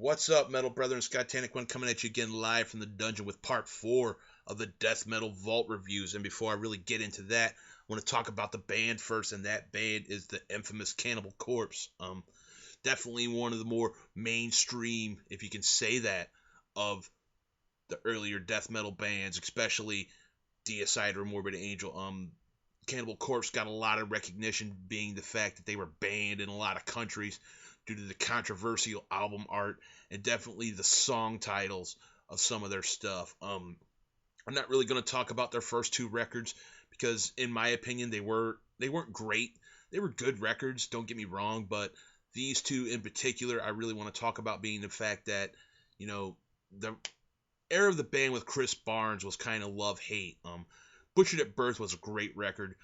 What's up, Metal Brethren? Scott Tannic One coming at you again live from the dungeon with part 4 of the Death Metal Vault reviews. And before I really get into that, I want to talk about the band first, and that band is the infamous Cannibal Corpse. Definitely one of the more mainstream, if you can say that, of the earlier death metal bands, especially Deicide or Morbid Angel. Cannibal Corpse got a lot of recognition, being the fact that they were banned in a lot of countries due to the controversial album art and definitely the song titles of some of their stuff. I'm not really going to talk about their first two records because, in my opinion, they weren't great. They were good records, don't get me wrong, but these two in particular, I really want to talk about, being the fact that the era of the band with Chris Barnes was kind of love hate. Butchered at Birth was a great record.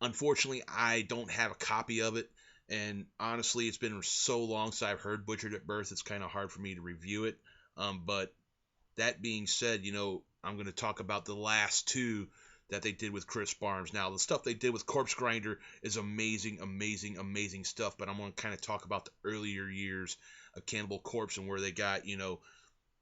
Unfortunately, I don't have a copy of it, and honestly, it's been so long since I've heard Butchered at Birth, it's kind of hard for me to review it. But that being said, I'm going to talk about the last two that they did with Chris Barnes. Now, the stuff they did with Corpse Grinder is amazing, amazing, amazing stuff, but I'm going to kind of talk about the earlier years of Cannibal Corpse and where they got,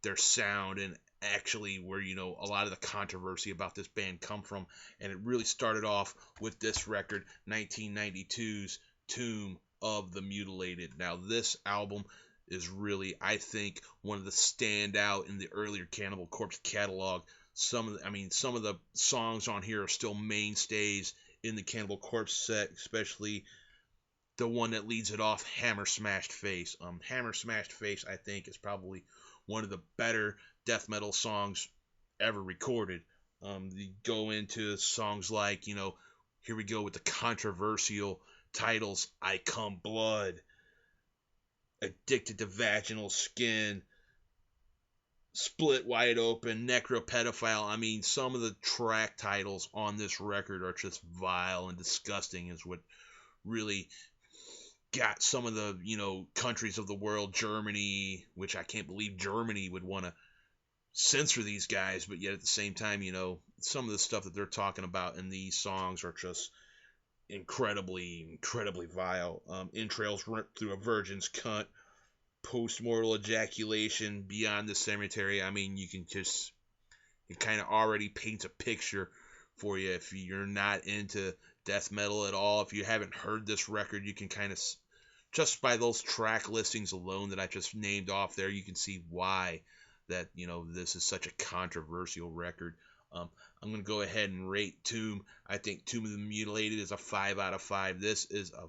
their sound, and actually where a lot of the controversy about this band come from. And it really started off with this record, 1992's Tomb of the Mutilated. Now, this album is really, I think, one of the standout in the earlier Cannibal Corpse catalog. Some of the songs on here are still mainstays in the Cannibal Corpse set, especially the one that leads it off, Hammer Smashed Face. Hammer Smashed Face, I think, is probably one of the better death metal songs ever recorded. You go into songs like, here we go with the controversial titles, I Come Blood, Addicted to Vaginal Skin, Split Wide Open, Necropedophile. Some of the track titles on this record are just vile and disgusting, is what really got some of the, countries of the world, Germany, which I can't believe Germany would want to censor these guys, but yet at the same time, some of the stuff that they're talking about in these songs are just incredibly, incredibly vile. Entrails ripped through a virgin's cunt, post-mortal ejaculation, beyond the cemetery. It kind of already paints a picture for you if you're not into death metal at all. If you haven't heard this record, you can kind of, just by those track listings alone that I just named off there, you can see why that, this is such a controversial record. I'm going to go ahead and rate Tomb. I think Tomb of the Mutilated is a 5 out of 5. This is a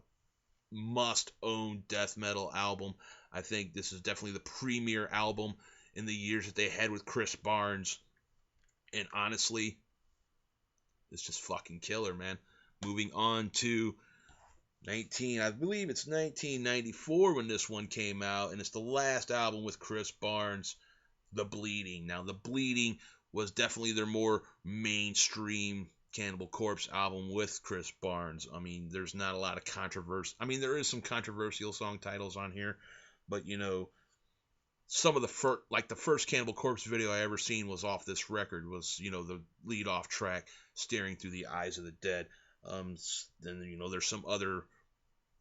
must-own death metal album. I think this is definitely the premier album in the years that they had with Chris Barnes. And honestly, it's just fucking killer, man. Moving on to I believe it's 1994 when this one came out, and it's the last album with Chris Barnes, The Bleeding. Now, The Bleeding was definitely their more mainstream Cannibal Corpse album with Chris Barnes. There's not a lot of controversy. There is some controversial song titles on here, but some of the first Cannibal Corpse video I ever seen was off this record, was the lead off track, Staring Through the Eyes of the Dead. Then there's some other,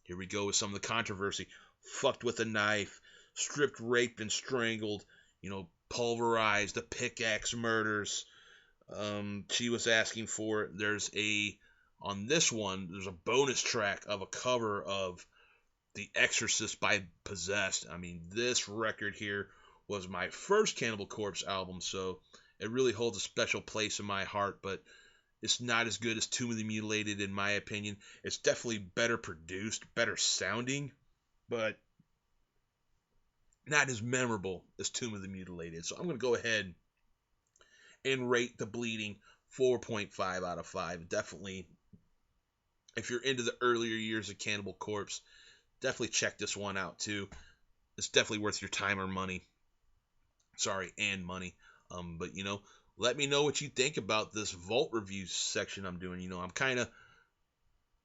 here we go with some of the controversy, Fucked with a Knife, Stripped, Raped, and Strangled, Pulverized, The Pickaxe Murders. She Was Asking For It. On this one, there's a bonus track of a cover of The Exorcist by Possessed. This record here was my first Cannibal Corpse album, so it really holds a special place in my heart, but it's not as good as Tomb of the Mutilated, in my opinion. It's definitely better produced, better sounding, but not as memorable as Tomb of the Mutilated. So I'm going to go ahead and rate The Bleeding 4.5 out of 5. Definitely, if you're into the earlier years of Cannibal Corpse, definitely check this one out too. It's definitely worth your time or money. And money. But let me know what you think about this Vault review section I'm doing. I'm kind of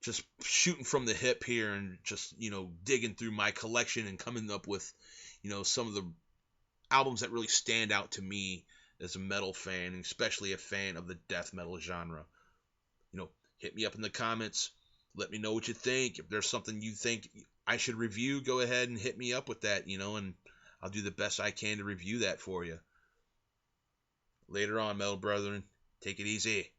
just shooting from the hip here and just, digging through my collection and coming up with, some of the albums that really stand out to me as a metal fan, especially a fan of the death metal genre. Hit me up in the comments. Let me know what you think. If there's something you think I should review, go ahead and hit me up with that, and I'll do the best I can to review that for you. Later on, metal brethren, take it easy.